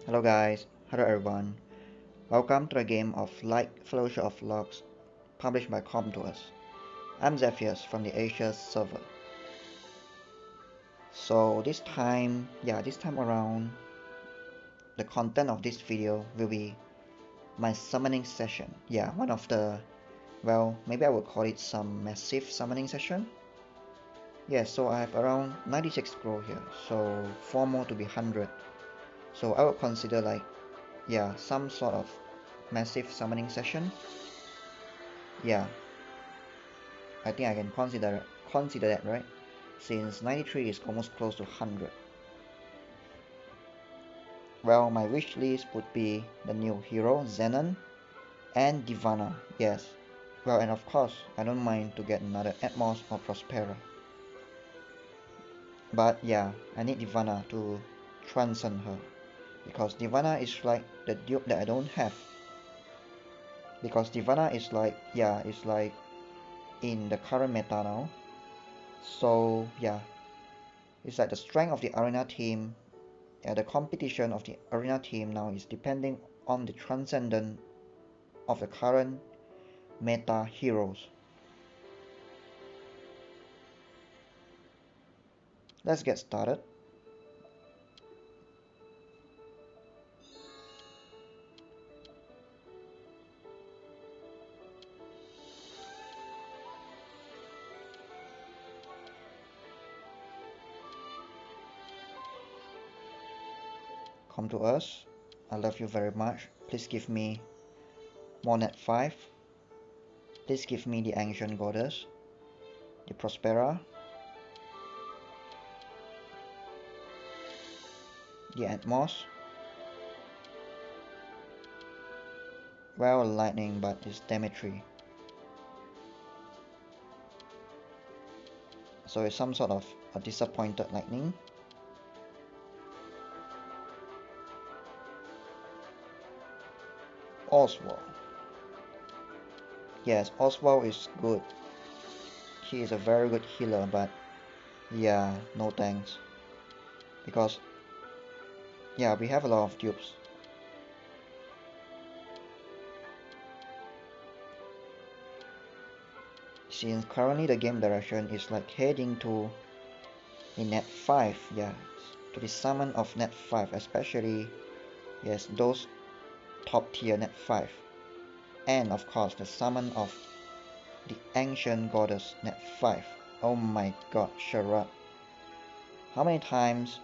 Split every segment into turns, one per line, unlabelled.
Hello guys, hello everyone. Welcome to the game of Light Fellowship of Loux, published by Comtours. I'm Zephyrs from the Asia server. So this time around, the content of this video will be my summoning session. Yeah, one of the, well, maybe I will call it some massive summoning session. Yeah, so I have around 96 scroll here, so 4 more to be 100. So I would consider like, yeah, some sort of massive summoning session. Yeah, I think I can consider that, right? Since 93 is almost close to 100. Well, my wish list would be the new hero Zenon and Divana. Yes. Well, and of course, I don't mind to get another Atmos or Prospera. But yeah, I need Divana to transcend her, because Divana is like the dupe that I don't have. Because Divana is like, yeah, it's like in the current meta now. So yeah, it's like the strength of the arena team. Yeah, the competition of the arena team now is depending on the transcendence of the current meta heroes. Let's get started. Come to us. I love you very much. Please give me more net 5. Please give me the Ancient Goddess, the Prospera, the Atmos. Well, lightning, but it's Demetri. So it's some sort of a disappointed lightning. Oswald. Yes, Oswald is good. He is a very good healer, but yeah, no thanks. Because yeah, we have a lot of dupes. Since currently the game direction is like heading to the net 5, yeah, to the summon of net 5, especially, yes, those top tier net 5. And of course the summon of the Ancient Goddess net 5. Oh my god, Sherat. How many times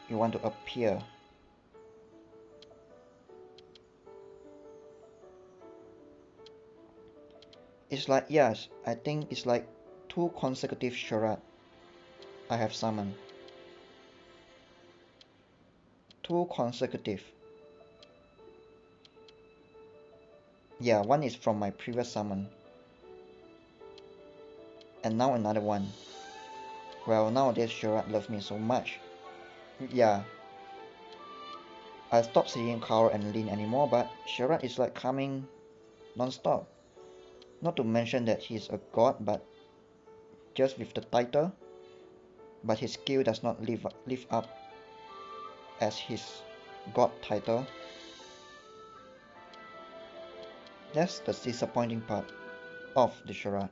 you want to appear? It's like, yes, I think it's like 2 consecutive Sherat I have summoned. 2 consecutive. Yeah, one is from my previous summon. And now another one. Well, nowadays Sherat loves me so much. Yeah. I stopped seeing Carl and Lin anymore, but Sherat is like coming non-stop. Not to mention that he's a god, but just with the title. But his skill does not live up as his god title. That's the disappointing part of the Sherat.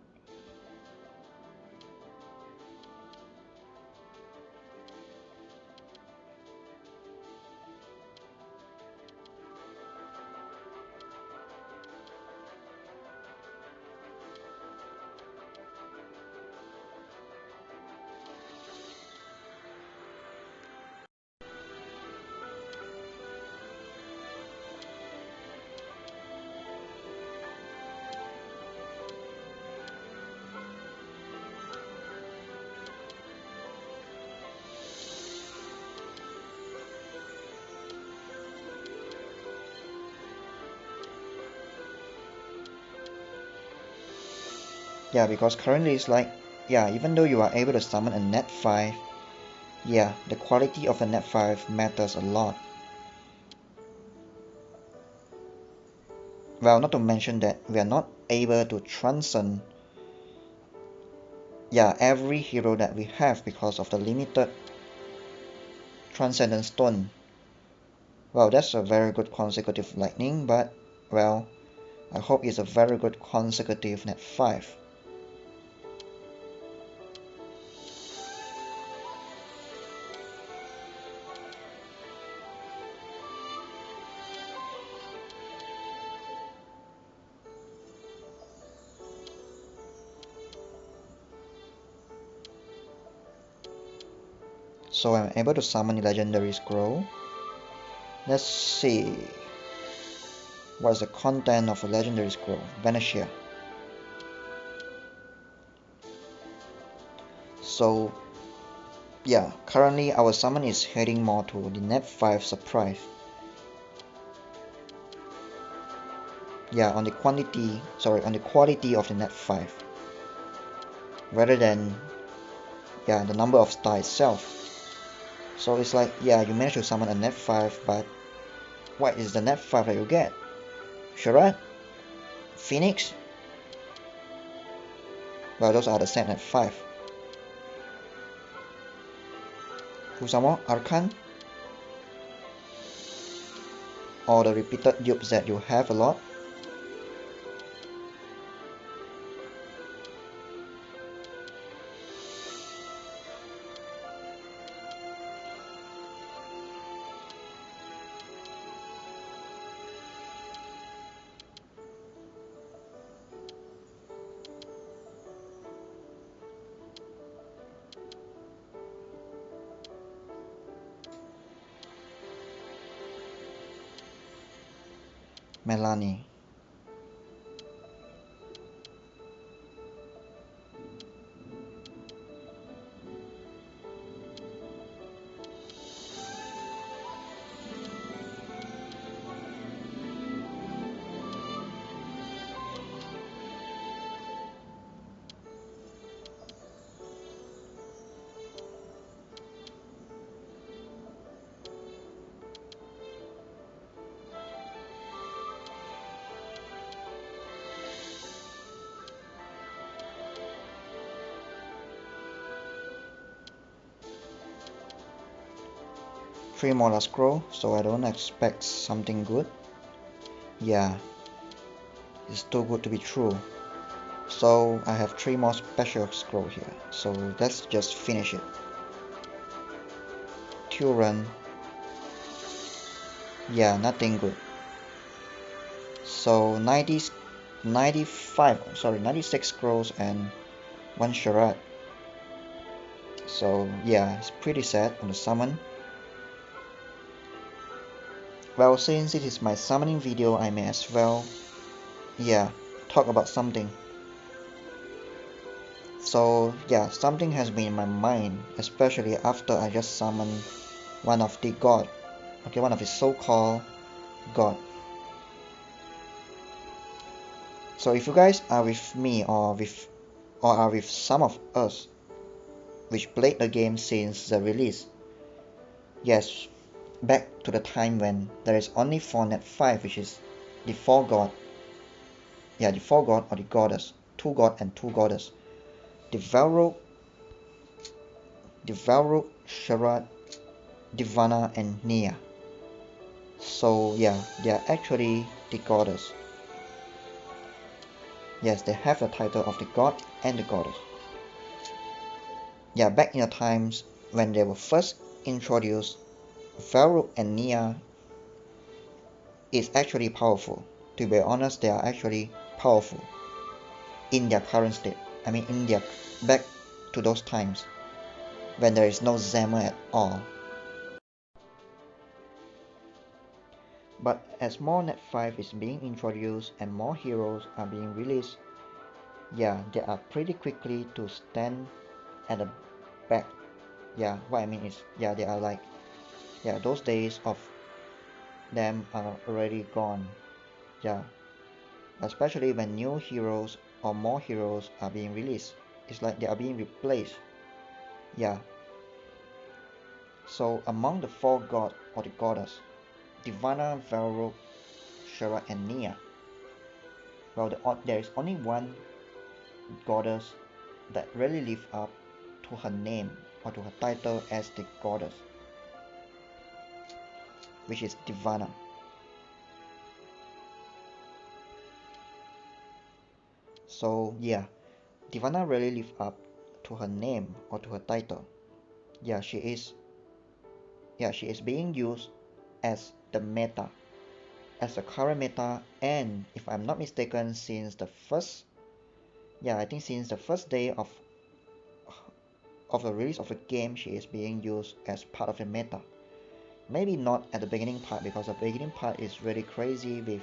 Yeah, because currently it's like, yeah, even though you are able to summon a net 5, yeah, the quality of the net 5 matters a lot. Well, not to mention that we are not able to transcend, yeah, every hero that we have because of the limited Transcendence Stone. Well, that's a very good consecutive lightning, but, well, I hope it's a very good consecutive net 5. So I'm able to summon the legendary scroll. Let's see. What is the content of a legendary scroll? Vanishia. So yeah, currently our summon is heading more to the net 5 surprise. Yeah, on the quality of the net 5. Rather than the number of stars itself. So it's like, yeah, you manage to summon a net 5, but what is the net 5 that you get? Sherat? Phoenix? Well, those are the same net 5. Who's some more? Arcan? Or the repeated dupes that you have a lot? Melanie. Three more last scroll, so I don't expect something good. Yeah, it's too good to be true. So I have 3 more special scroll here, so let's just finish it. Turan. Yeah, nothing good. So 96 scrolls and 1 Sherat. So yeah, it's pretty sad on the summon. Well, since it is my summoning video, I may as well, talk about something. So yeah, something has been in my mind, especially after I just summoned one of the god, one of his so-called god. So if you guys are with me or are with some of us which played the game since the release, yes, back to the time when there is only 4 net 5, which is the 4 god, the 4 god or the goddess, 2 god and 2 goddess, the Valro, Sherat, Divana and Nia. So yeah, they are actually the goddess. Yes, they have the title of the god and the goddess. Yeah, back in the times when they were first introduced, Valro and Nia is actually powerful. To be honest, they are actually powerful in their current state. I mean, in their back to those times when there is no Zama at all. But as more Net 5 is being introduced and more heroes are being released, yeah, they are pretty quickly to stand at the back. Yeah, what I mean is, yeah, they are like, yeah, those days of them are already gone. Yeah, especially when new heroes or more heroes are being released. It's like they are being replaced. Yeah. So among the 4 god or the goddess, Divana, Valro, Sherat and Nia, well, there is only one goddess that really live up to her name or to her title as the goddess. which is Divana. So yeah, Divana really lives up to her name or to her title. Yeah, she is being used as the meta, as the current meta, and if I'm not mistaken, since the first day of the release of the game, she is being used as part of the meta. Maybe not at the beginning part, because the beginning part is really crazy with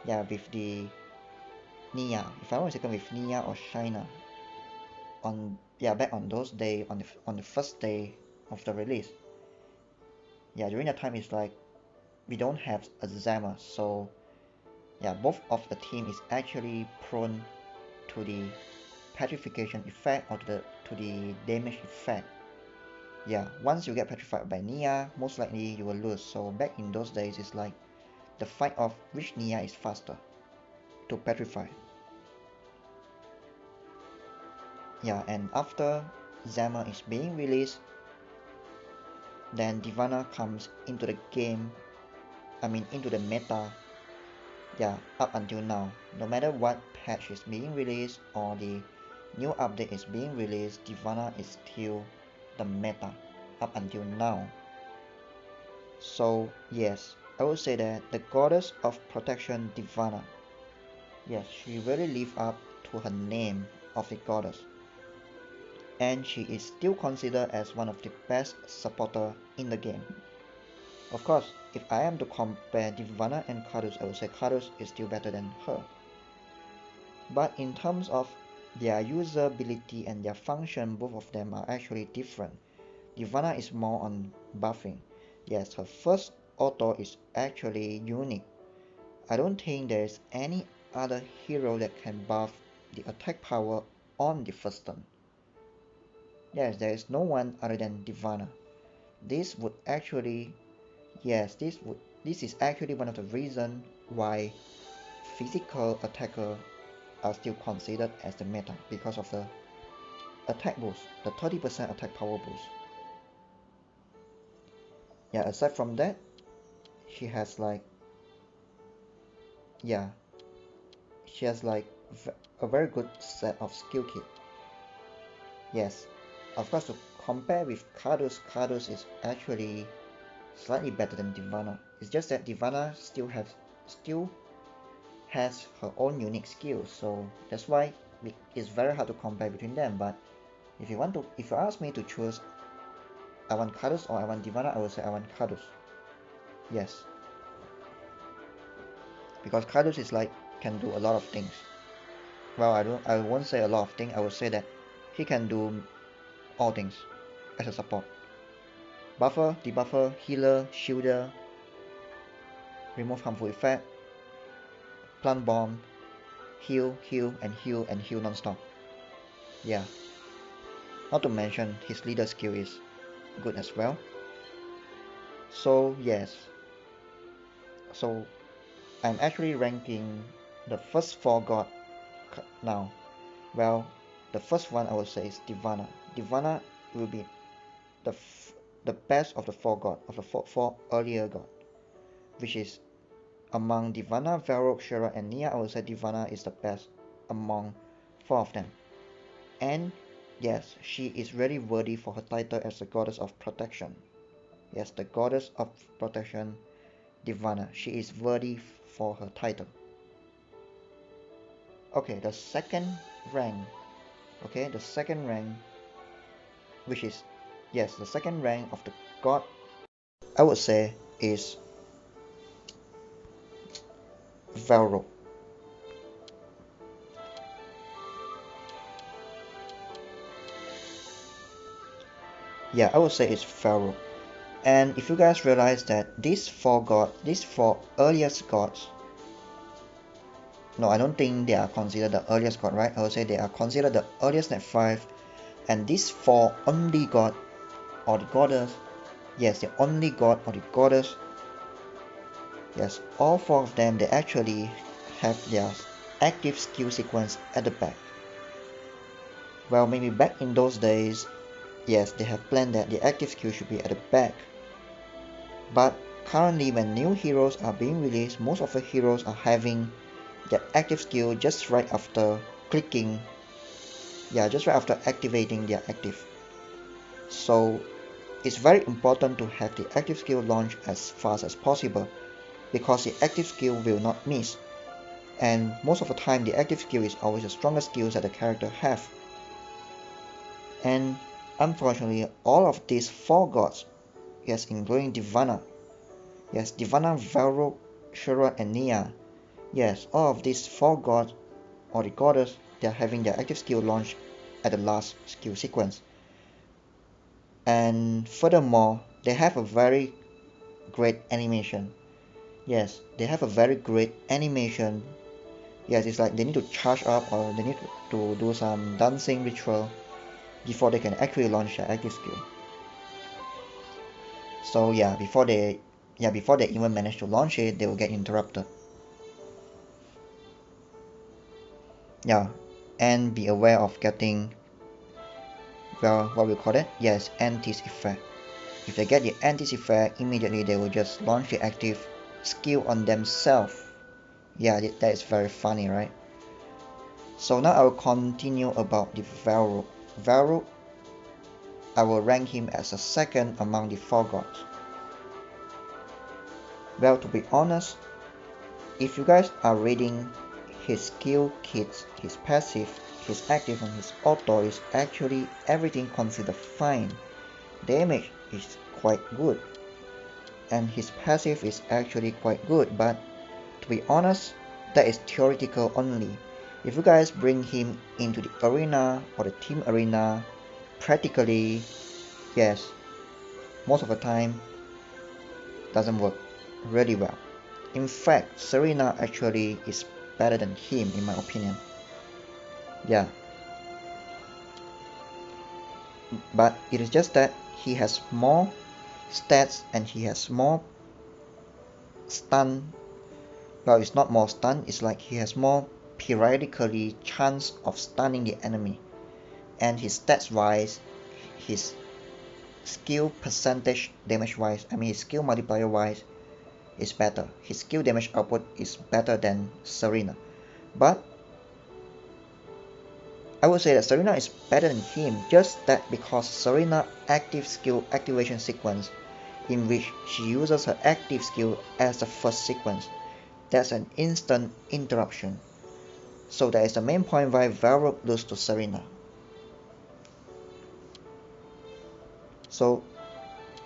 the Nia, if I'm not mistaken, with Nia or Shina back on those days, on the first day of the release. Yeah, during that time it's like we don't have a Zama, so yeah, both of the team is actually prone to the petrification effect or to the damage effect. Yeah, once you get petrified by Nia, most likely you will lose. So back in those days, it's like the fight of which Nia is faster to petrify. Yeah, and after Zama is being released, then Divana comes into the game, into the meta. Yeah, up until now, no matter what patch is being released or the new update is being released, Divana is still the meta up until now. So yes, I would say that the goddess of protection, Divana, yes, she really lives up to her name of the goddess, and she is still considered as one of the best supporter in the game. Of course, if I am to compare Divana and Kardus, I would say Kardus is still better than her. But in terms of their usability and their function, both of them are actually different. Divana is more on buffing. Yes, her first auto is actually unique. I don't think there is any other hero that can buff the attack power on the first turn. Yes, there is no one other than Divana. This would actually, yes, this is actually one of the reasons why physical attacker are still considered as the meta, because of the attack boost, the 30% attack power boost. Yeah, aside from that, she has like, yeah, she has like a very good set of skill kit. Yes, of course, to compare with Kardus, Kardus is actually slightly better than Divana. It's just that Divana still has her own unique skills, so that's why it's very hard to compare between them. But if you ask me to choose, I want Kardus or I want Divana, I would say I want Kardus. Yes, because Kardus is like can do a lot of things. Well, I won't say a lot of things. I would say that he can do all things as a support. Buffer, debuffer, healer, shielder, remove harmful effect, plant bomb, heal, heal, and heal, and heal non-stop. Yeah. Not to mention his leader skill is good as well. So yes. So I'm actually ranking the first 4 god now. Well, the first one I would say is Divana. Divana will be the best of the 4 god, of the four earlier god, which is among Divana, Valro, Sherat, and Nia. I would say Divana is the best among 4 of them. And yes, she is really worthy for her title as the goddess of protection. Yes, the goddess of protection, Divana. She is worthy for her title. Okay, the second rank. Okay, the second rank, which is, yes, the second rank of the god, I would say, is Valro. Yeah, I would say it's Valro. And if you guys realize that these four earliest gods, no, I don't think they are considered the earliest god, right? I would say they are considered the earliest net 5, and these 4 only god or the goddess, yes, the only god or the goddess, yes, all 4 of them, they actually have their active skill sequence at the back. Well, maybe back in those days, yes, they have planned that the active skill should be at the back, but currently when new heroes are being released, most of the heroes are having their active skill just right after clicking, just right after activating their active. So it's very important to have the active skill launch as fast as possible, because the active skill will not miss, and most of the time the active skill is always the strongest skills that the character have. And unfortunately, all of these 4 gods, yes, including Divana, yes, Divana, Valro, Sherat, and Nia, yes, all of these 4 gods or the goddess, they are having their active skill launched at the last skill sequence. And furthermore, they have a very great animation. Yes, they have a very great animation. Yes, it's like they need to charge up or they need to do some dancing ritual before they can actually launch their active skill. So yeah, before they even manage to launch it, they will get interrupted. Yeah, and be aware of getting, well, what we call it? Yes, antis effect. If they get the antis effect, immediately they will just launch the active skill on themselves. Yeah, that is very funny, right? So now I will continue about the Valro. Valro, I will rank him as a second among the 4 gods. Well, to be honest, if you guys are reading his skill kits, his passive, his active and his auto is actually everything considered fine. Damage is quite good. And his passive is actually quite good, but to be honest, that is theoretical only. If you guys bring him into the arena or the team arena, practically, yes, most of the time doesn't work really well. In fact, Serena actually is better than him in my opinion. Yeah. But it is just that he has more stats and he has more stun. Well, it's not more stun, it's like he has more periodically chance of stunning the enemy. And his stats wise, his skill percentage damage wise, his skill multiplier wise is better. His skill damage output is better than Serena. But I would say that Serena is better than him, just that because Serena active skill activation sequence, in which she uses her active skill as the first sequence, that's an instant interruption. So that is the main point why Valro loses to Serena. So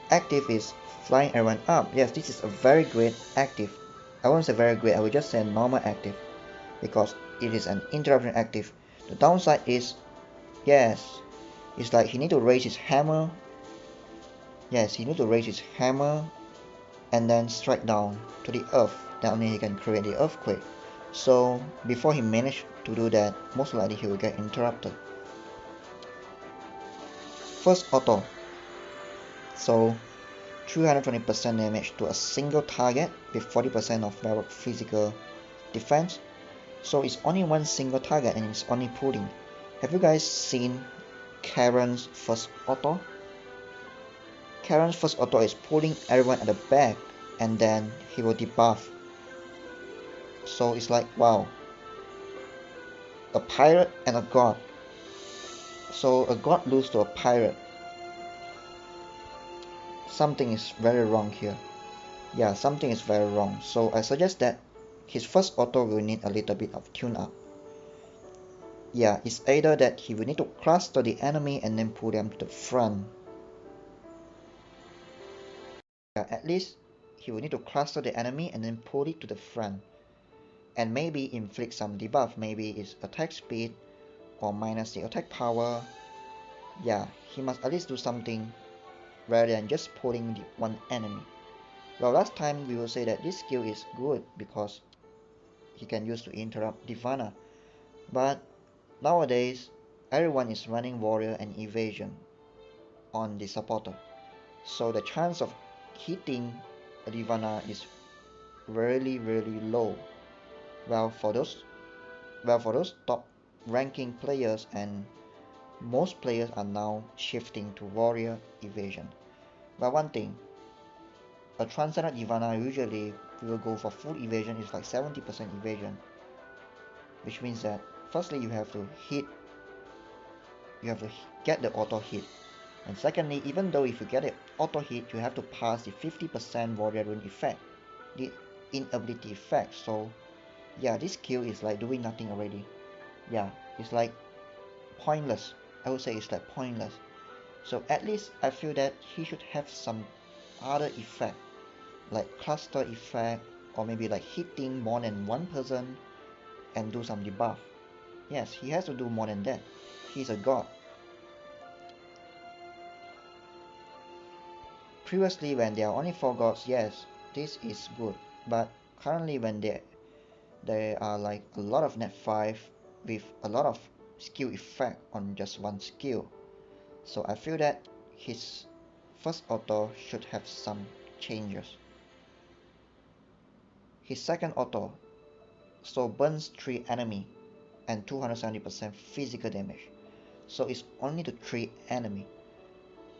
active is flying everyone up. Yes, this is a very great active. I won't say very great, I will just say normal active, because it is an interruption active. The downside is, yes, it's like he need to raise his hammer. Yes, he need to raise his hammer and then strike down to the earth. Then only he can create the earthquake. So before he managed to do that, most likely he will get interrupted. First auto. So 320% damage to a single target with 40% of Valro physical defense. So it's only one single target and it's only pulling. Have you guys seen Karen's first auto? Karen's first auto is pulling everyone at the back and then he will debuff. So it's like, wow, a pirate and a god. So a god loses to a pirate. Something is very wrong here. Yeah, something is very wrong. So I suggest that his first auto will need a little bit of tune up. Yeah, it's either that he will need to cluster the enemy and then pull them to the front. Yeah, at least he will need to cluster the enemy and then pull it to the front. And maybe inflict some debuff, maybe it's attack speed or minus the attack power. Yeah, he must at least do something rather than just pulling the one enemy. Well, last time we will say that this skill is good because he can use to interrupt Divana. But nowadays, everyone is running warrior and evasion on the supporter. So the chance of hitting a Divana is really low. Well, for those top ranking players, and most players are now shifting to warrior evasion. But one thing, a Transcendent Divana usually will go for full evasion. It's like 70% evasion, which means that firstly you have to get the auto hit, and secondly, even though if you get it auto hit, you have to pass the 50% warrior rune effect, the inability effect. So yeah, this skill is like doing nothing already. Yeah, it's like pointless. I would say it's like pointless. So at least I feel that he should have some other effect, like cluster effect, or maybe like hitting more than one person and do some debuff. Yes, he has to do more than that. He's a god. Previously, when there are only 4 gods, yes, this is good. But currently, when there are like a lot of net 5 with a lot of skill effect on just one skill, so I feel that his first auto should have some changes. His second auto so burns 3 enemy and 270% physical damage, so it's only to 3 enemy.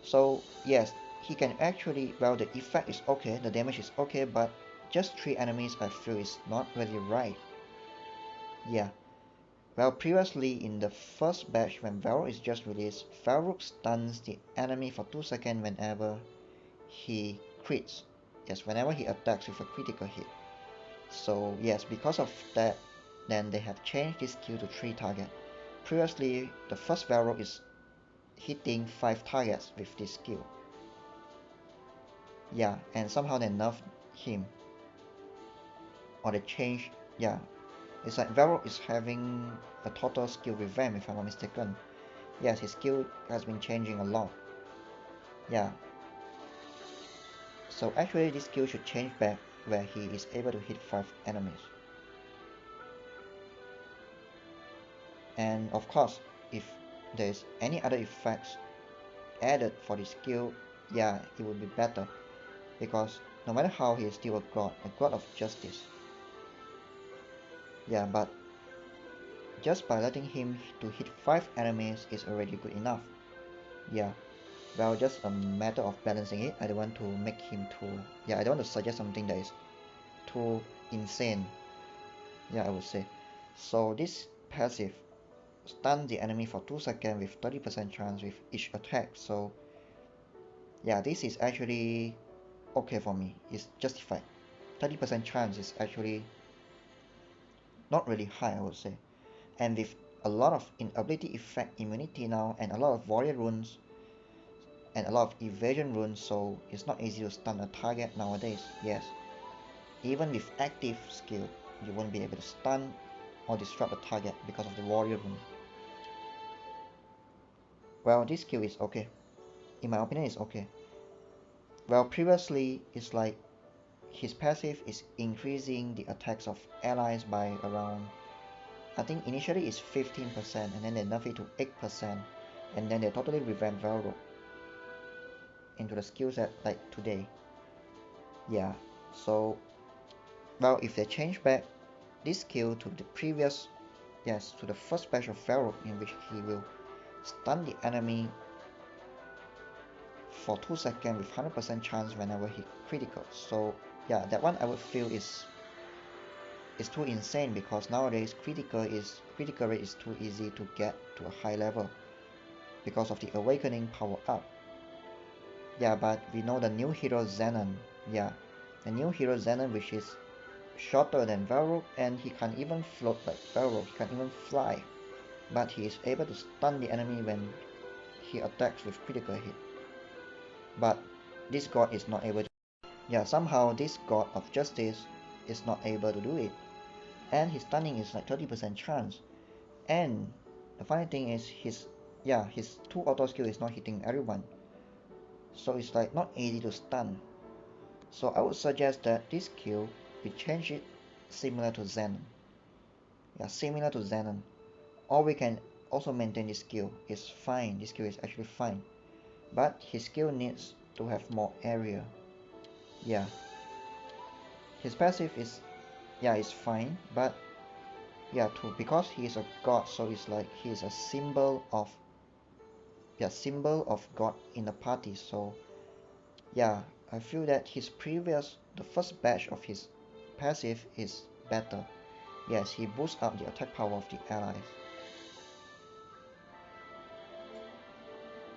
So yes, he can actually, well, the effect is okay, the damage is okay, but just 3 enemies I feel is not really right. Yeah, well, previously in the first batch when Valro is just released, Valro stuns the enemy for 2 seconds whenever he crits. Yes, whenever he attacks with a critical hit. So yes, because of that, then they have changed this skill to 3 target. Previously, the first Valro is hitting 5 targets with this skill. Yeah, and somehow they nerfed him. Or they changed, yeah. It's like Valro is having a total skill revamp if I'm not mistaken. Yes, his skill has been changing a lot. Yeah. So actually this skill should change back where he is able to hit 5 enemies. And of course, if there's any other effects added for the skill, yeah, it would be better. Because no matter how, he is still a god of justice. Yeah, but just by letting him to hit 5 enemies is already good enough. Yeah, well, just a matter of balancing it. I don't want to make him too, yeah, I don't want to suggest something that is too insane. Yeah, I would say. So this passive stun the enemy for 2 seconds with 30% chance with each attack. So yeah, this is actually okay for me. It's justified. 30% chance is actually not really high, I would say. And with a lot of inability effect immunity now and a lot of warrior runes and a lot of evasion runes, so it's not easy to stun a target nowadays. Yes, even with active skill, you won't be able to stun or disrupt a target because of the warrior rune. Well, this skill is okay. In my opinion, it's okay. Well, previously, it's like his passive is increasing the attacks of allies by around, I think initially it's 15% and then they nerf it to 8% and then they totally revamped Valro into the skill set like today. Yeah, so well, if they change back this skill to the previous, yes, to the first batch of Valro in which he will stun the enemy for 2 seconds with 100% chance whenever he critical. So yeah, that one I would feel is too insane because nowadays critical rate is too easy to get to a high level because of the awakening power up. Yeah, but we know the new hero Zenon. Yeah, the new hero Zenon, which is shorter than Valro and he can even float like Valro, he can even fly, but he is able to stun the enemy when he attacks with critical hit. But this god is not able to. Yeah, somehow this god of justice is not able to do it. And his stunning is like 30% chance. And the funny thing is his 2 auto skill is not hitting everyone. So it's like not easy to stun. So I would suggest that this skill we change it similar to Zenon. Yeah, similar to Zenon. Or we can also maintain this skill. It's fine. This skill is actually fine. But his skill needs to have more area. Yeah. His passive is, yeah, it's fine, but yeah, too, because he is a god, so it's like he is a symbol of, yeah, symbol of god in the party. So yeah, I feel that the first batch of his passive is better. Yes, he boosts up the attack power of the allies.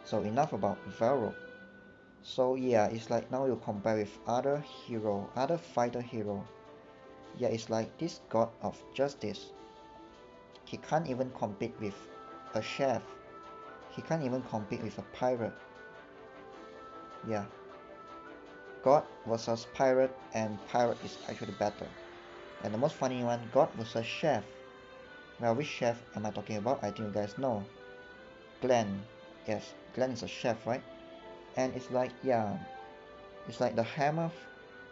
So enough about Valro. So yeah, it's like now you compare with other fighter hero. Yeah, it's like this god of justice. He can't even compete with a chef. He can't even compete with a pirate. Yeah. God versus pirate, and pirate is actually better. And the most funny one, God versus chef. Well, which chef am I talking about? I think you guys know. Glenn. Yes, Glenn is a chef, right? And it's like, yeah, it's like the hammer.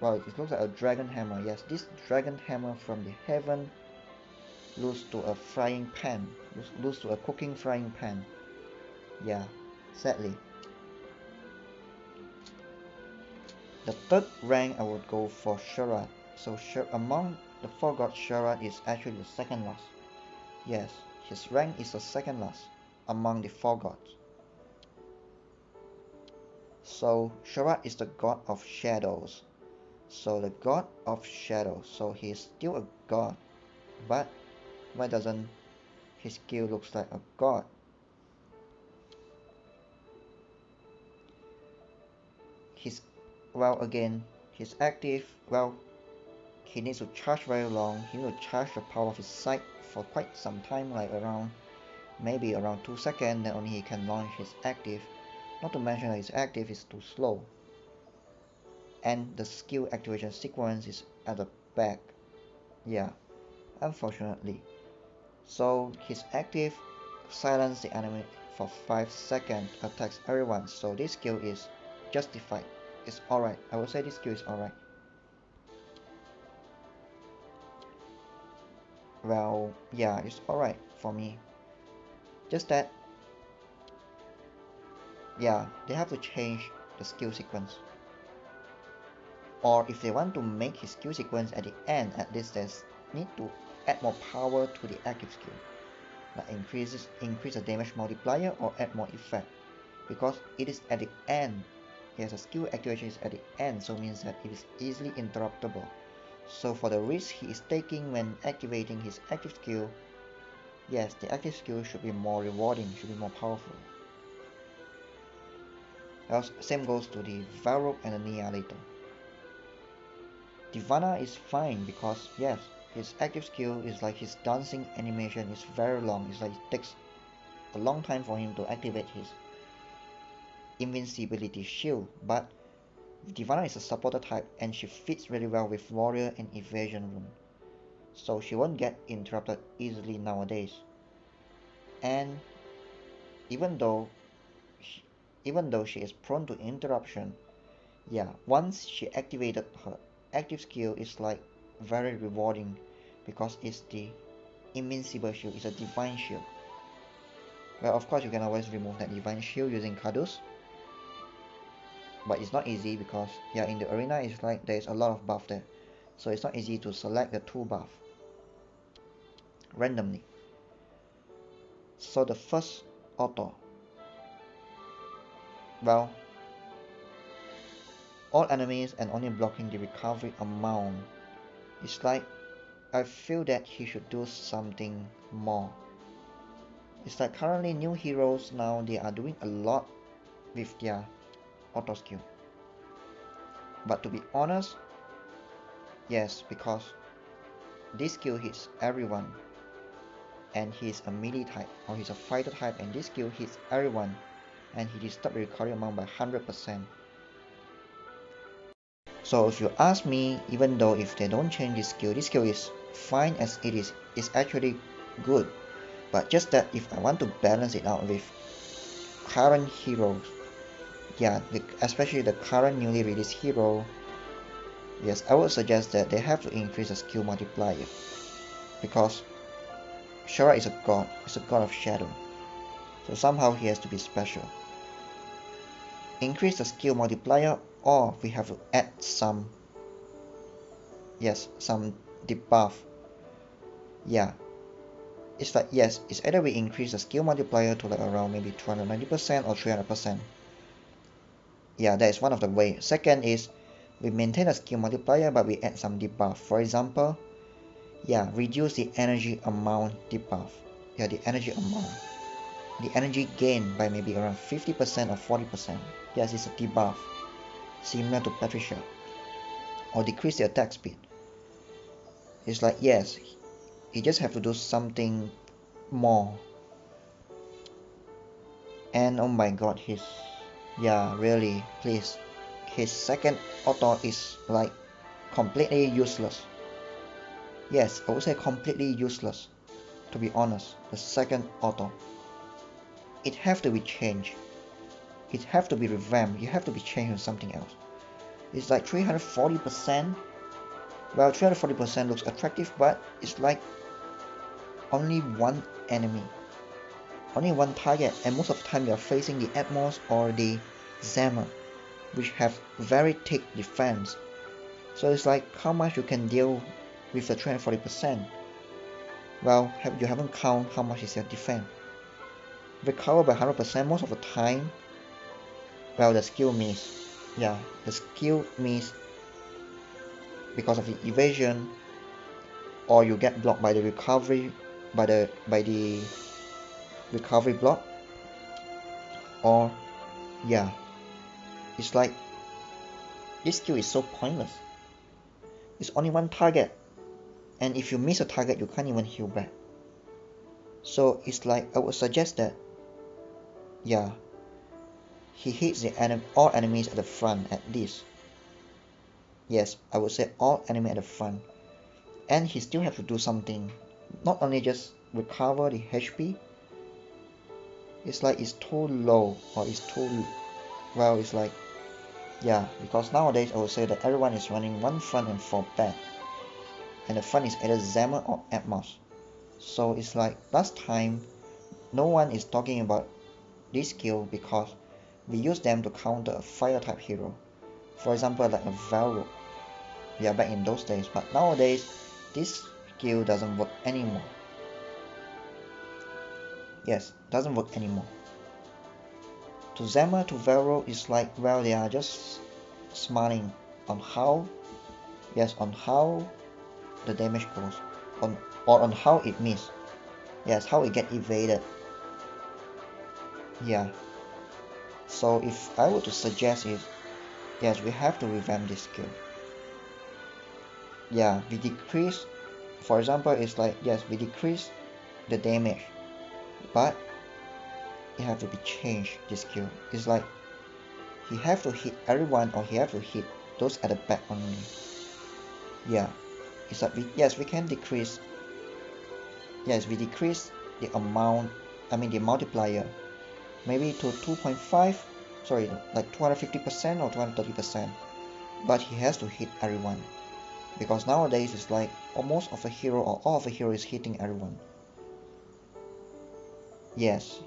Well, it looks like a dragon hammer. Yes, this dragon hammer from the heaven lose to a frying pan. Lose to a cooking frying pan. Yeah, sadly. The third rank I would go for Sherat. So among the 4 gods, Sherat is actually the second last. Yes, his rank is the second last among the 4 gods. So Sherat is the god of shadows. So the god of shadows. So he is still a god, but why doesn't his skill looks like a god? His his active, well, he needs to charge very long. He needs to charge the power of his sight for quite some time, like maybe around 2 seconds, then only he can launch his active. Not to mention that his active is too slow. And the skill activation sequence is at the back. Yeah, unfortunately. So his active silence the enemy for 5 seconds, attacks everyone. So this skill is justified. It's alright. I would say this skill is alright. Well, yeah, it's alright for me. Just that, yeah, they have to change the skill sequence. Or if they want to make his skill sequence at the end, at least they need to add more power to the active skill. Like increase the damage multiplier or add more effect. Because it is at the end. Yes, the skill activation is at the end, so it means that it is easily interruptible. So for the risk he is taking when activating his active skill, yes, the active skill should be more rewarding, should be more powerful. Same goes to the Valro and the Annihilator. Divana is fine because, yes, his active skill is like his dancing animation is very long. It's like it takes a long time for him to activate his invincibility shield, but Divana is a supporter type and she fits really well with warrior and evasion rune. So she won't get interrupted easily nowadays. And even though she is prone to interruption, yeah, once she activated her active skill, it's like very rewarding because it's the invincible shield, it's a divine shield. Well, of course you can always remove that divine shield using Cadus, but it's not easy because, yeah, in the arena it's like there's a lot of buff there, so it's not easy to select the 2 buff randomly. So the first auto, well, all enemies and only blocking the recovery amount. It's like I feel that he should do something more. It's like currently new heroes now, they are doing a lot with their auto skill. But to be honest, yes, because this skill hits everyone and he's a melee type or he's a fighter type, and this skill hits everyone and he disturbs the recovery amount by 100%. So if you ask me, even though if they don't change this skill is fine as it is. It's actually good. But just that if I want to balance it out with current heroes, yeah, especially the current newly released hero, yes, I would suggest that they have to increase the skill multiplier. Because Sherat is a god, it's a god of shadow. So somehow he has to be special. Increase the skill multiplier, or we have to add some debuff. Yeah, it's like, yes, it's either we increase the skill multiplier to like around maybe 290% or 300%. Yeah, that is one of the way. Second is we maintain a skill multiplier, but we add some debuff. For example, yeah, reduce the energy amount debuff. Yeah, the energy amount. The energy gain by maybe around 50% or 40%. Yes, it's a debuff, similar to Patricia. Or decrease the attack speed. It's like, yes, he just have to do something more. And oh my god, yeah, really, please. His second auto is like completely useless. Yes, I would say completely useless, to be honest. The second auto. It have to be changed. It have to be revamped. You have to be changed to something else. It's like 340%. Well, 340% looks attractive, but it's like only one enemy. Only one target, and most of the time you are facing the Atmos or the Zama, which have very thick defense. So it's like how much you can deal with the 340%. Well, you haven't count how much is your defense. Recover by 100% most of the time. Well, the skill miss. Yeah, the skill miss because of the evasion, or you get blocked by the recovery, by the recovery block, or yeah, it's like this skill is so pointless. It's only one target, and if you miss a target, you can't even heal back. So it's like I would suggest that, yeah, he hits the all enemies at the front at least. Yes, I would say all enemy at the front, and he still have to do something, not only just recover the HP. It's like it's too low, or it's too, well, it's like, yeah, because nowadays I would say that everyone is running one front and four back, and the front is either Zama or Atmos. So it's like last time no one is talking about this skill because we use them to counter a fire type hero, for example like a Valro. Yeah, back in those days, but nowadays this skill doesn't work anymore. Yes, doesn't work anymore. To Zama, to Valro is like, well, they are just smiling on how, yes, on how the damage goes, or on how it miss. Yes, how it get evaded. Yeah. So if I were to suggest it, yes, we have to revamp this skill. Yeah, we decrease, for example, it's like, yes, we decrease the damage, but it have to be changed, this skill. It's like he have to hit everyone, or he have to hit those at the back only. Yeah, it's like yes, we can decrease. Yes, we decrease the amount, I mean the multiplier, maybe to 2.5, sorry, like 250% or 230%. But he has to hit everyone, because nowadays it's like almost of a hero or all of a hero is hitting everyone. Yes,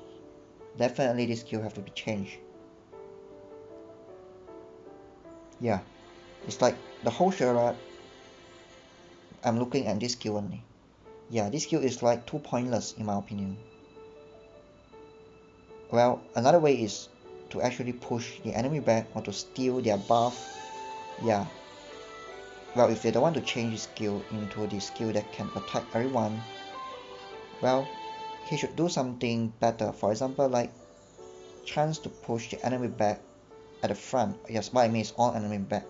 definitely this skill have to be changed. Yeah, it's like the whole Sherat, I'm looking at this skill only. Yeah, this skill is like too pointless in my opinion. Well, another way is to actually push the enemy back or to steal their buff. Yeah. Well, if they don't want to change his skill into the skill that can attack everyone, well, he should do something better. For example, like chance to push the enemy back at the front. Yes, what I mean is all enemy back.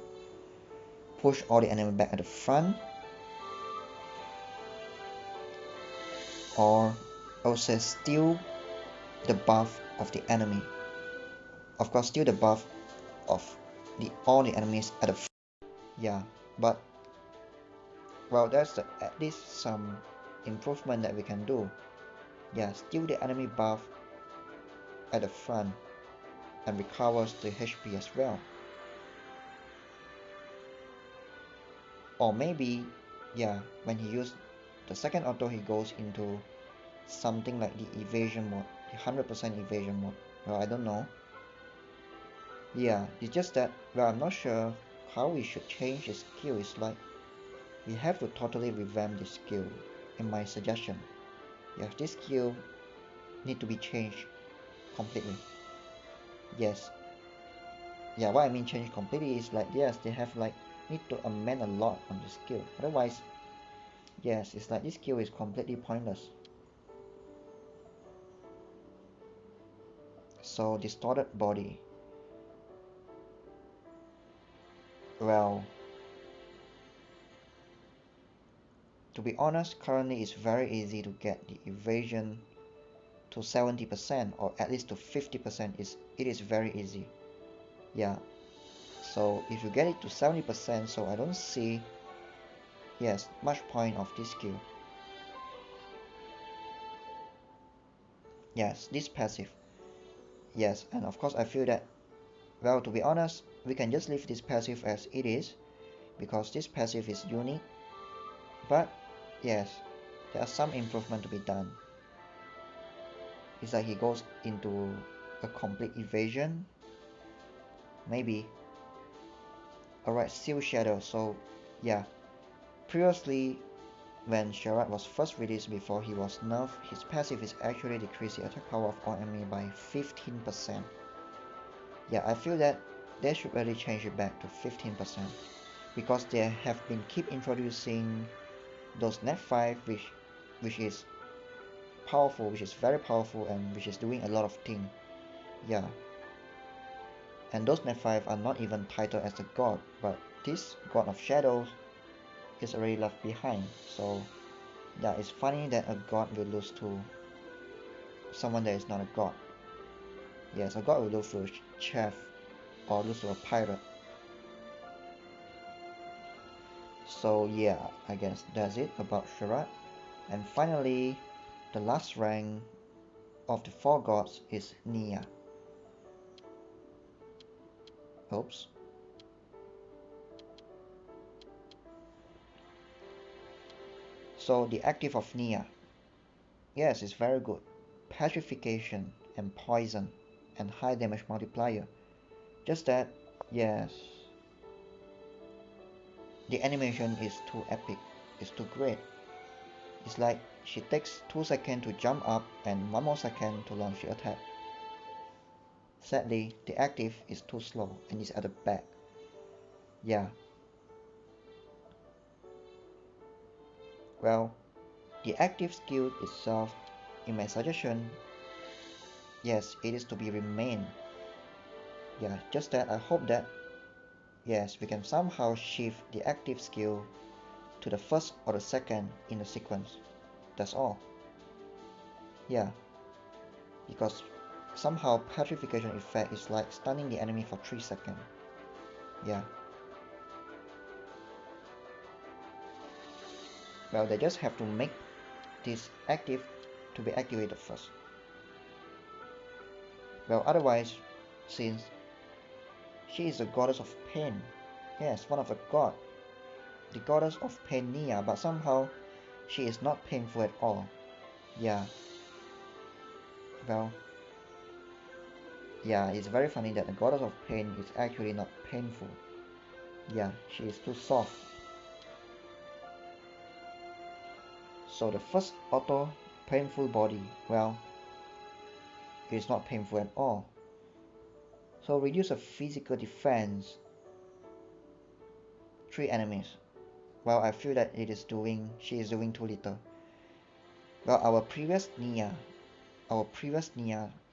Push all the enemy back at the front, or also steal the buff of the enemy. Of course, steal the buff of all the enemies at the front. Yeah, but well, that's at least some improvement that we can do. Yeah, steal the enemy buff at the front and recovers the HP as well. Or maybe, yeah, when he used the second auto, he goes into something like the evasion mode, the 100% evasion mode. Well, I don't know. Yeah, it's just that, well, I'm not sure how we should change the skill. It's like we have to totally revamp the skill, in my suggestion. Yeah, this skill need to be changed completely. Yes. yeah, what I mean change completely is like, yes, they have like need to amend a lot on the skill. Otherwise, yes, it's like this skill is completely pointless. So distorted body. Well, to be honest, currently it's very easy to get the evasion to 70% or at least to 50%. It is very easy. Yeah. So if you get it to 70%, so I don't see, yes, much point of this skill. Yes, this passive. Yes, and of course I feel that, well, to be honest, we can just leave this passive as it is because this passive is unique. But yes, there are some improvement to be done. It's like he goes into a complete evasion. Maybe. Alright, Seal Shadow. So yeah, previously when Sherat was first released before he was nerfed, his passive is actually decrease the attack power of all enemy by 15%. Yeah, I feel that they should really change it back to 15% because they have been keep introducing those net 5 which is powerful, which is very powerful and which is doing a lot of things. Yeah. And those net 5 are not even titled as a god, but this God of Shadows is already left behind. So yeah, it's funny that a god will lose to someone that is not a god. Yes, a god will lose to a chef or lose to a pirate. So yeah, I guess that's it about Sherat. And finally, the last rank of the 4 gods is Nia. Oops. So the active of Nia, yes, it's very good. Petrification and poison and high damage multiplier. Just that, yes, the animation is too epic, it's too great. It's like she takes 2 seconds to jump up and 1 more second to launch the attack. Sadly, the active is too slow and is at the back. Yeah. Well, the active skill itself, in my suggestion, yes, it is to be remain. Yeah, just that I hope that, yes, we can somehow shift the active skill to the first or the second in the sequence. That's all. Yeah, because somehow petrification effect is like stunning the enemy for 3 seconds. Yeah. Well, they just have to make this active to be activated first. Well, otherwise, since she is the goddess of pain, yes, one of the god, the goddess of pain Nia, but somehow she is not painful at all. Yeah. Well, yeah, it's very funny that the goddess of pain is actually not painful. Yeah, she is too soft. So the first auto painful body, well, it is not painful at all. So reduce a physical defense 3 enemies. Well, I feel that she is doing too little. Well, our previous Nia,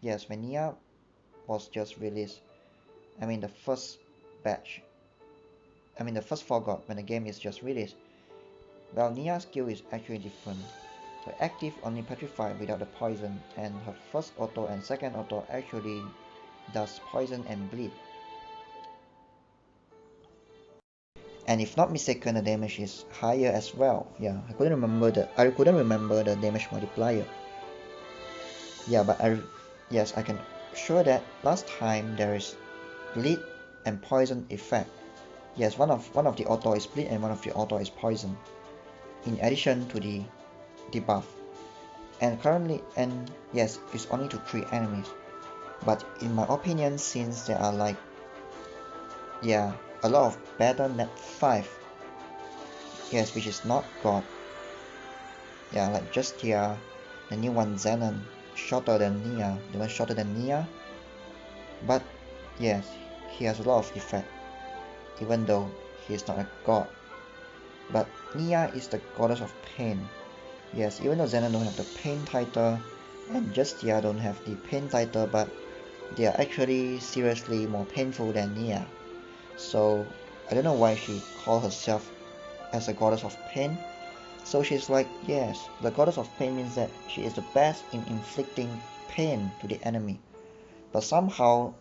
yes, when Nia was just released, I mean the first batch, I mean the first 4 god when the game is just released. Well, Nia's skill is actually different. Her active only petrify without the poison, and her first auto and second auto actually does poison and bleed. And if not mistaken, the damage is higher as well. Yeah, I couldn't remember the damage multiplier. Yeah, but yes, I can show that last time there is bleed and poison effect. Yes, one of the auto is bleed and one of the auto is poison. In addition to the debuff. And currently, and yes, it's only to 3 enemies. But in my opinion, since there are like, yeah, a lot of better net 5, yes, which is not god. Yeah, like Justia, the new one Zenon, shorter than Nia, the one shorter than Nia. But yes, he has a lot of effect, even though he is not a god. But Nia is the goddess of pain. Yes, even though Xena don't have the pain title, and Justia don't have the pain title, but they are actually seriously more painful than Nia. So I don't know why she called herself as a goddess of pain. So she's like, yes, the goddess of pain means that she is the best in inflicting pain to the enemy. But somehow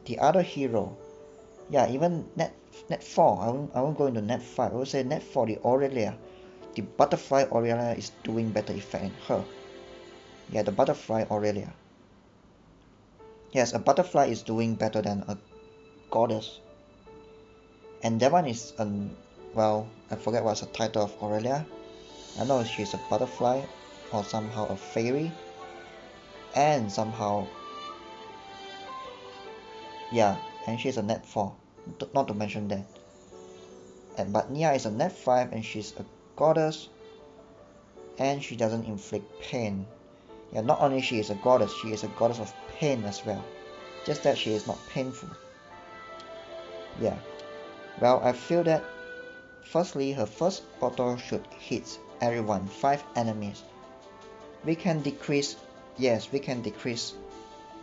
the other hero, yeah, even net 4, I won't go into net 5, I would say net 4, the Aurelia, the butterfly Aurelia is doing better effect in her. Yeah, the butterfly Aurelia. Yes, a butterfly is doing better than a goddess. And that one is, well, I forget what's the title of Aurelia. I know she's a butterfly, or somehow a fairy, and somehow, yeah, and she's a net 4, not to mention that. But Nia is a net 5, and she's a goddess, and she doesn't inflict pain. Yeah, not only she is a goddess of pain as well. Just that she is not painful. Yeah. Well, I feel that firstly, her first auto should hit everyone, 5 enemies. We can decrease, yes, we can decrease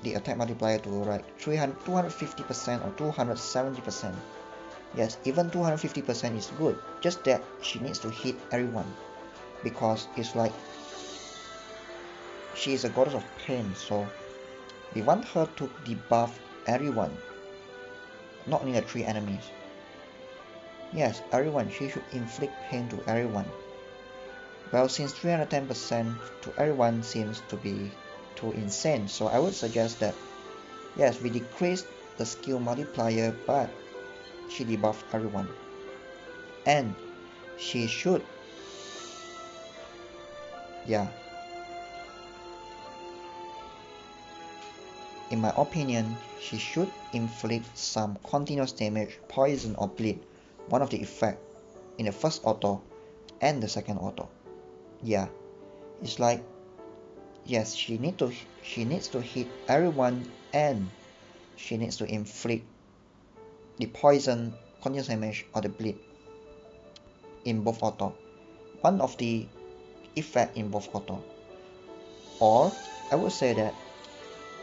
the attack multiplier to like 250% or 270%. Yes, even 250% is good. Just that she needs to hit everyone, because it's like she is a goddess of pain, so we want her to debuff everyone, not only the 3 enemies. Yes, everyone, she should inflict pain to everyone. Well, since 310% to everyone seems to be too insane, so I would suggest that, yes, we decrease the skill multiplier, but she debuff everyone. And she should, yeah, in my opinion, she should inflict some continuous damage, poison or bleed, one of the effect, in the first auto and the second auto. Yeah, it's like, yes, she needs to hit everyone, and she needs to inflict the poison, continuous damage or the bleed in both auto. One of the effect in both auto. Or I would say that,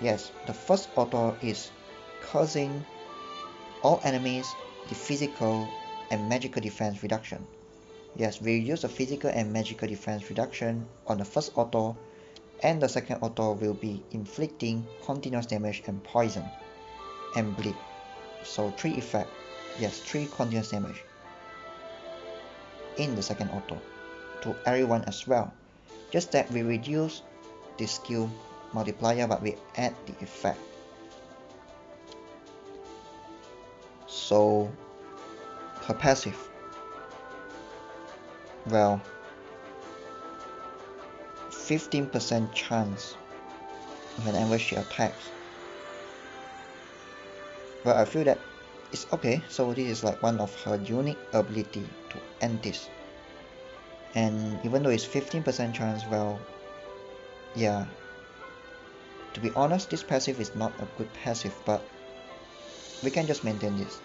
yes, the first auto is causing all enemies the physical and magical defense reduction. Yes, we use the physical and magical defense reduction on the first auto, and the second auto will be inflicting continuous damage and poison and bleed. So 3 effect, yes, 3 continuous damage in the second auto to everyone as well. Just that we reduce the skill multiplier, but we add the effect. So her passive, well, 15% chance whenever she attacks. Well, I feel that it's okay, so this is like one of her unique ability to end this. And even though it's 15% chance, well, yeah, to be honest, this passive is not a good passive, but we can just maintain this.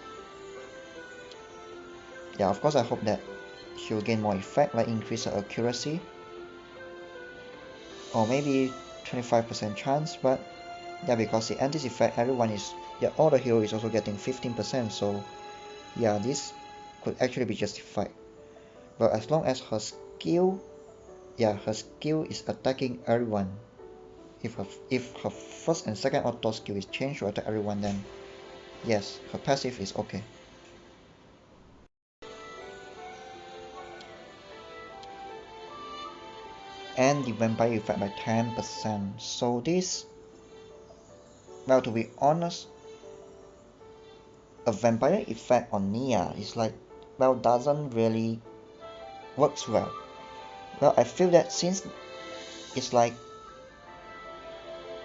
Yeah, of course I hope that she will gain more effect, like increase her accuracy, or maybe 25% chance, but yeah, because the anti effect, everyone is, yeah, all the hero is also getting 15%, so yeah, this could actually be justified. But as long as her skill, yeah, her skill is attacking everyone, if her first and second auto skill is changed to attack everyone, then yes, her passive is okay. And the vampire effect by 10%. So this, well, to be honest, a vampire effect on Nia is like, well, doesn't really works well. Well, I feel that since it's like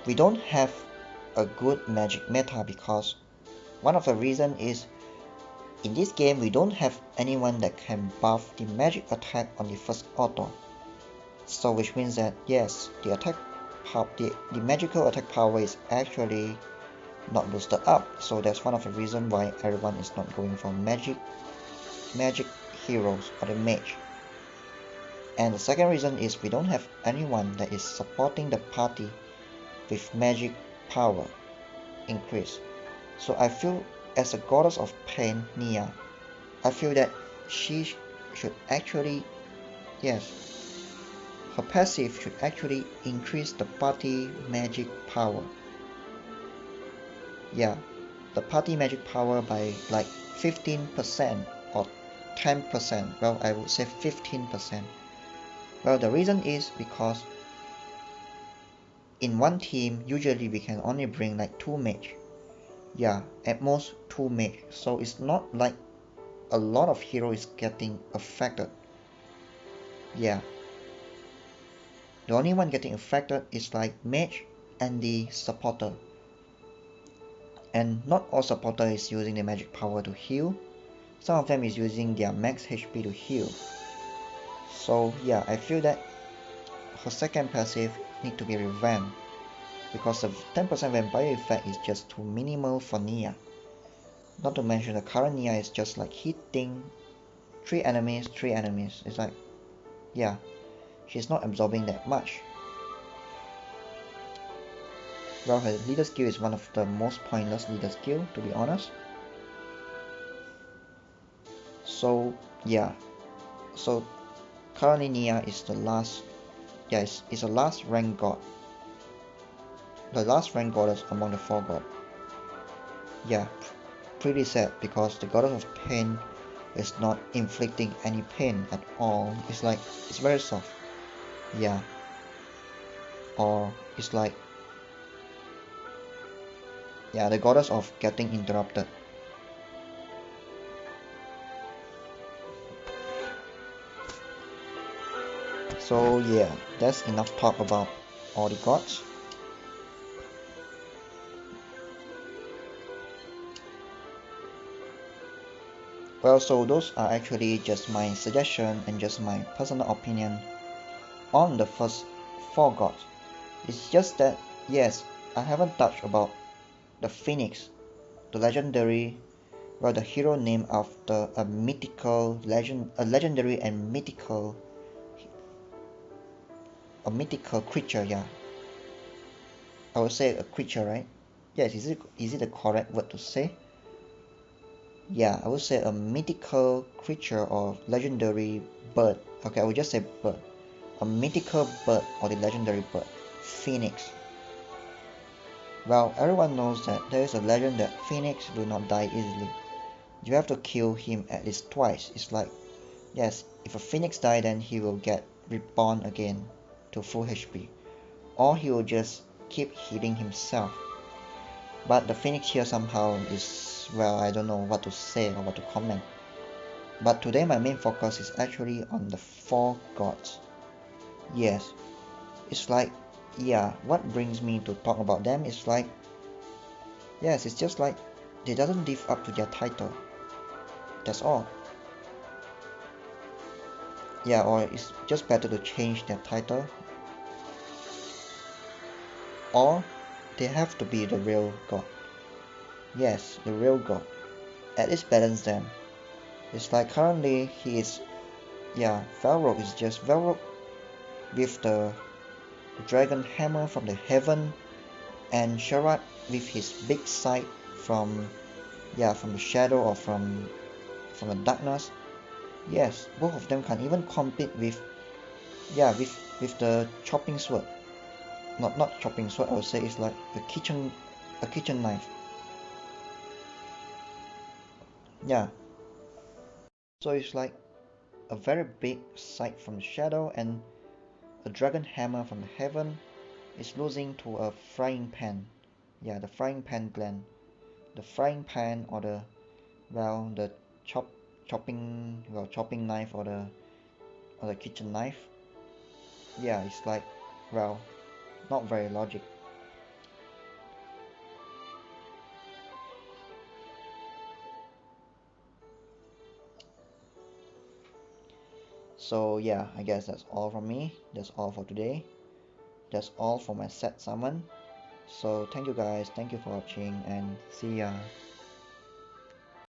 we don't have a good magic meta, because one of the reason is in this game we don't have anyone that can buff the magic attack on the first auto. So which means that yes, the magical attack power is actually not boosted up. So that's one of the reasons why everyone is not going for magic heroes or the mage. And the second reason is we don't have anyone that is supporting the party with magic power increase. So I feel as a goddess of pain, Nia, I feel that she should actually, yes, her passive should actually increase the party magic power. Yeah, the party magic power by like 15% or 10%. Well, I would say 15%. Well, the reason is because in one team, usually we can only bring like 2 mage. Yeah, at most 2 mage. So it's not like a lot of heroes getting affected. Yeah. The only one getting affected is like mage and the supporter. And not all supporter is using the magic power to heal. Some of them is using their max HP to heal. So yeah, I feel that her second passive need to be revamped because the 10% vampire effect is just too minimal for Nia. Not to mention the current Nia is just like hitting 3 enemies. It's like, yeah, she's not absorbing that much. Well, her leader skill is one of the most pointless leader skill, to be honest. So yeah, so currently Nia is the last, yeah, it's the last rank god. The last rank goddess among the 4 gods. Yeah, pretty sad because the goddess of pain is not inflicting any pain at all. It's like, it's very soft. Yeah. Or it's like, yeah, the goddess of getting interrupted. So yeah, that's enough talk about all the gods. Well, so those are actually just my suggestion and just my personal opinion on the first 4 gods. It's just that, yes, I haven't touched about the Phoenix, the legendary, well, the hero named after a mythical legend, a legendary and mythical, a mythical creature. Yeah, I would say a creature, right? Yes, is it the correct word to say? Yeah, I would say a mythical creature or legendary bird. Okay, I would just say bird. A mythical bird or the legendary bird, Phoenix. Well, everyone knows that there is a legend that Phoenix will not die easily. You have to kill him at least twice. It's like, yes, if a Phoenix die, then he will get reborn again to full HP. Or he will just keep healing himself. But the Phoenix here somehow is, well, I don't know what to say or what to comment. But today my main focus is actually on the 4 gods. Yes, it's like, yeah, what brings me to talk about them is like, yes, it's just like they doesn't live up to their title. That's all. Yeah, or it's just better to change their title. Or they have to be the real god. Yes, the real god. At least balance them. It's like currently he is, yeah, Valro is just Valro with the dragon hammer from the heaven, and Sherat with his big sight from, yeah, from the shadow or from the darkness. Yes, both of them can even compete with, yeah, with the chopping sword. Not chopping sword, I would say it's like a kitchen knife. Yeah. So it's like a very big sight from the shadow, and a dragon hammer from the heaven is losing to a frying pan. Yeah, the frying pan gland. The frying pan or the, well, the chopping knife or the kitchen knife. Yeah, it's like, well, not very logic. So yeah, I guess that's all from me. That's all for today. That's all for my set summon. So thank you guys, thank you for watching, and see ya.